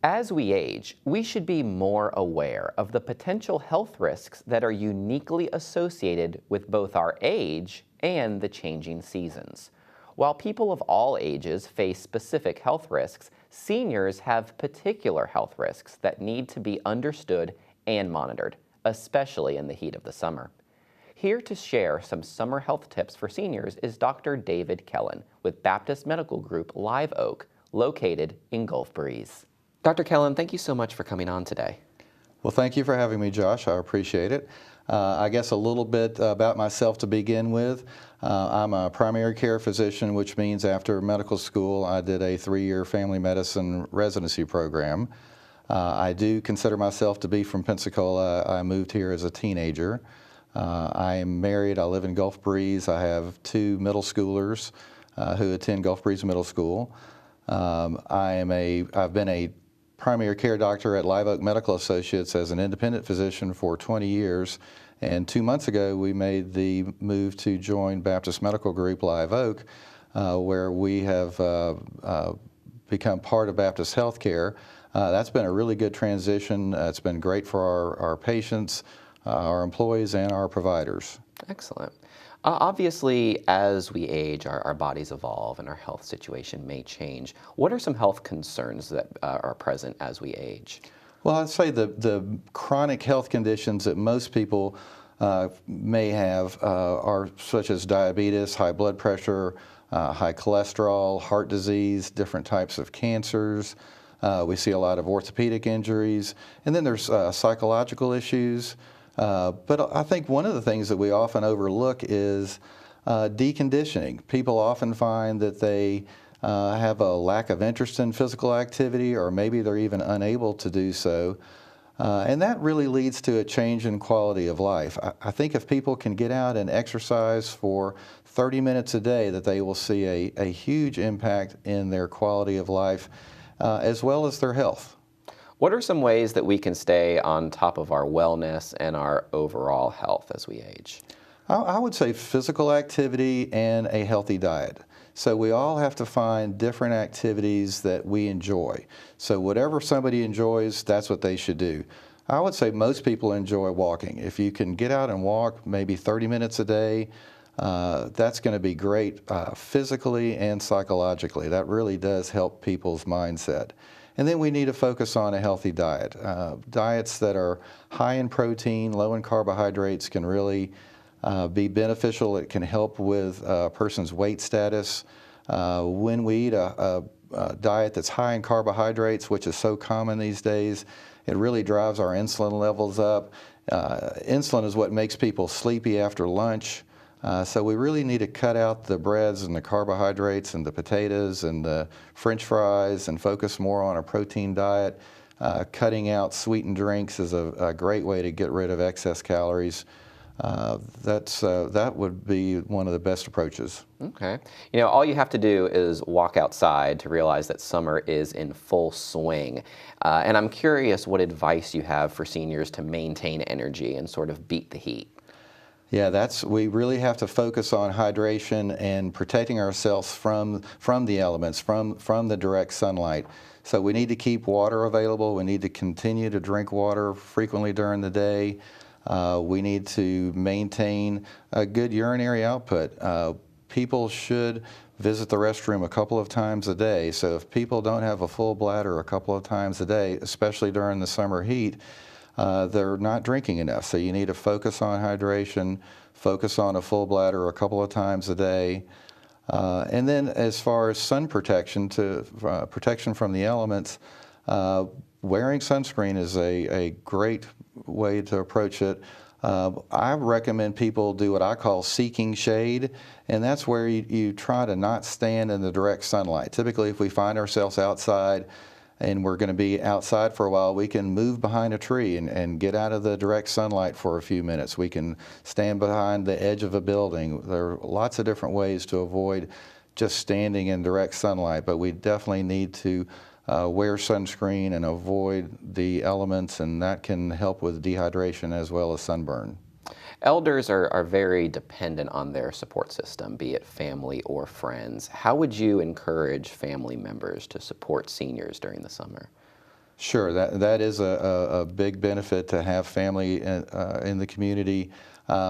As we age, we should be more aware of the potential health risks that are uniquely associated with both our age and the changing seasons. While people of all ages face specific health risks, seniors have particular health risks that need to be understood and monitored, especially in the heat of the summer. Here to share some summer health tips for seniors is Dr. David Kellen with Baptist Medical Group Live Oak, located in Gulf Breeze. Dr. Kellen, thank you so much for coming on today. Well, thank you for having me, Josh. I appreciate it. I guess a little bit about myself to begin with. I'm a primary care physician, which means after medical school, I did a 3-year family medicine residency program. I do consider myself to be from Pensacola. I moved here as a teenager. I am married. I live in Gulf Breeze. I have 2 middle schoolers who attend Gulf Breeze Middle School. I've been a primary care doctor at Live Oak Medical Associates as an independent physician for 20 years. And 2 months ago, we made the move to join Baptist Medical Group Live Oak, where we have become part of Baptist Healthcare. That's been a really good transition. It's been great for our patients, our employees, and our providers. Excellent. Obviously, as we age, our bodies evolve and our health situation may change. What are some health concerns that are present as we age? Well, I'd say the chronic health conditions that most people may have are such as diabetes, high blood pressure, high cholesterol, heart disease, different types of cancers. We see a lot of orthopedic injuries, and then there's psychological issues. But I think one of the things that we often overlook is deconditioning. People often find that they have a lack of interest in physical activity, or maybe they're even unable to do so. And that really leads to a change in quality of life. I think if people can get out and exercise for 30 minutes a day, that they will see a huge impact in their quality of life as well as their health. What are some ways that we can stay on top of our wellness and our overall health as we age? I would say physical activity and a healthy diet. So we all have to find different activities that we enjoy. So whatever somebody enjoys, that's what they should do. I would say most people enjoy walking. If you can get out and walk maybe 30 minutes a day, that's going to be great physically and psychologically. That really does help people's mindset. And then we need to focus on a healthy diet. Diets that are high in protein, low in carbohydrates can really be beneficial. It can help with a person's weight status. When we eat a diet that's high in carbohydrates, which is so common these days, it really drives our insulin levels up. Insulin is what makes people sleepy after lunch. So we really need to cut out the breads and the carbohydrates and the potatoes and the French fries and focus more on a protein diet. Cutting out sweetened drinks is a great way to get rid of excess calories. That would be one of the best approaches. Okay. You know, all you have to do is walk outside to realize that summer is in full swing. And I'm curious what advice you have for seniors to maintain energy and sort of beat the heat. Yeah, we really have to focus on hydration and protecting ourselves from the elements, from the direct sunlight. So we need to keep water available. We need to continue to drink water frequently during the day. We need to maintain a good urinary output. People should visit the restroom a couple of times a day. So if people don't have a full bladder a couple of times a day, especially during the summer heat, they're not drinking enough. So you need to focus on hydration, focus on a full bladder a couple of times a day. And then as far as sun protection, protection from the elements, wearing sunscreen is a great way to approach it. I recommend people do what I call seeking shade, and that's where you try to not stand in the direct sunlight. Typically, if we find ourselves outside and we're going to be outside for a while, we can move behind a tree and get out of the direct sunlight for a few minutes. We can stand behind the edge of a building. There are lots of different ways to avoid just standing in direct sunlight, but we definitely need to wear sunscreen and avoid the elements, and that can help with dehydration as well as sunburn. Elders are very dependent on their support system, be it family or friends. How would you encourage family members to support seniors during the summer? Sure, that is a big benefit to have family in the community.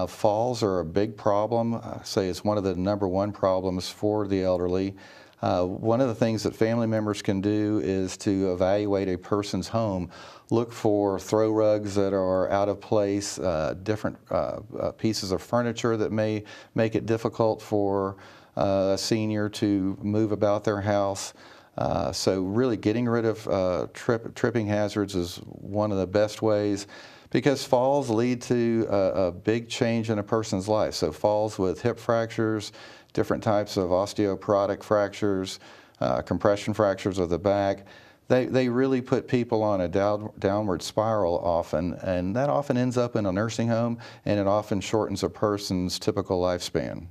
Falls are a big problem. I say it's one of the #1 problems for the elderly. One of the things that family members can do is to evaluate a person's home. Look for throw rugs that are out of place, different pieces of furniture that may make it difficult for a senior to move about their house. So really getting rid of tripping hazards is one of the best ways, because falls lead to a big change in a person's life. So falls with hip fractures, different types of osteoporotic fractures, compression fractures of the back, they really put people on a downward spiral often, and that often ends up in a nursing home, and it often shortens a person's typical lifespan.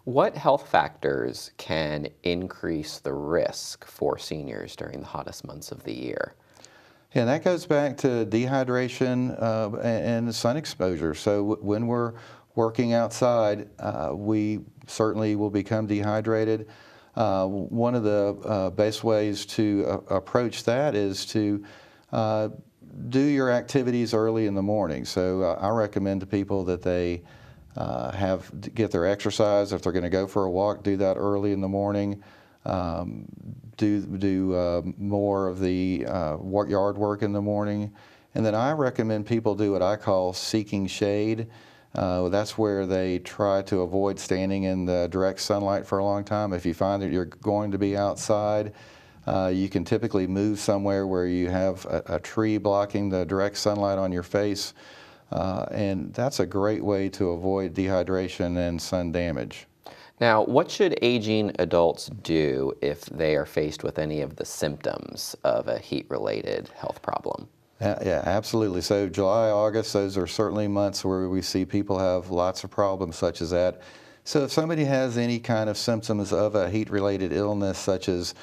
What health factors can increase the risk for seniors during the hottest months of the year? Yeah, that goes back to dehydration and sun exposure. So when we're working outside, we certainly will become dehydrated. One of the best ways to approach that is to do your activities early in the morning. So I recommend to people that they get their exercise. If they're going to go for a walk, do that early in the morning. Do more of the yard work in the morning. And then I recommend people do what I call seeking shade. That's where they try to avoid standing in the direct sunlight for a long time. If you find that you're going to be outside, you can typically move somewhere where you have a tree blocking the direct sunlight on your face. And that's a great way to avoid dehydration and sun damage. Now, what should aging adults do if they are faced with any of the symptoms of a heat-related health problem? Yeah, absolutely. So July, August, those are certainly months where we see people have lots of problems such as that. So if somebody has any kind of symptoms of a heat-related illness, such as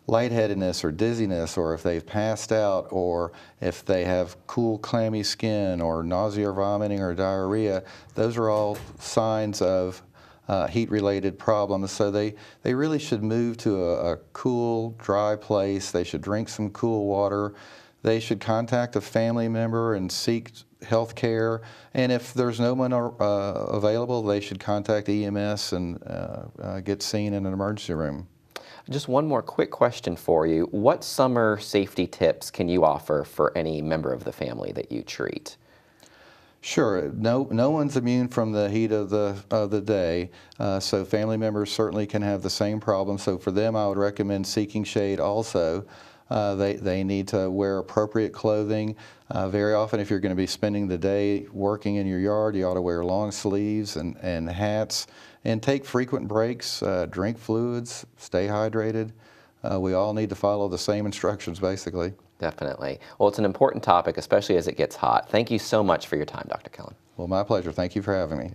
lightheadedness or dizziness, or if they've passed out, or if they have cool, clammy skin, or nausea or vomiting or diarrhea, those are all signs of heat-related problems. So they really should move to a cool, dry place. They should drink some cool water. They should contact a family member and seek health care. And if there's no one available, they should contact EMS and get seen in an emergency room. Just one more quick question for you. What summer safety tips can you offer for any member of the family that you treat? Sure. No one's immune from the heat of the day, so family members certainly can have the same problem. So for them, I would recommend seeking shade also. They need to wear appropriate clothing. Very often, if you're going to be spending the day working in your yard, you ought to wear long sleeves and hats, and take frequent breaks, drink fluids, stay hydrated. We all need to follow the same instructions, basically. Definitely. Well, it's an important topic, especially as it gets hot. Thank you so much for your time, Dr. Kellen. Well, my pleasure. Thank you for having me.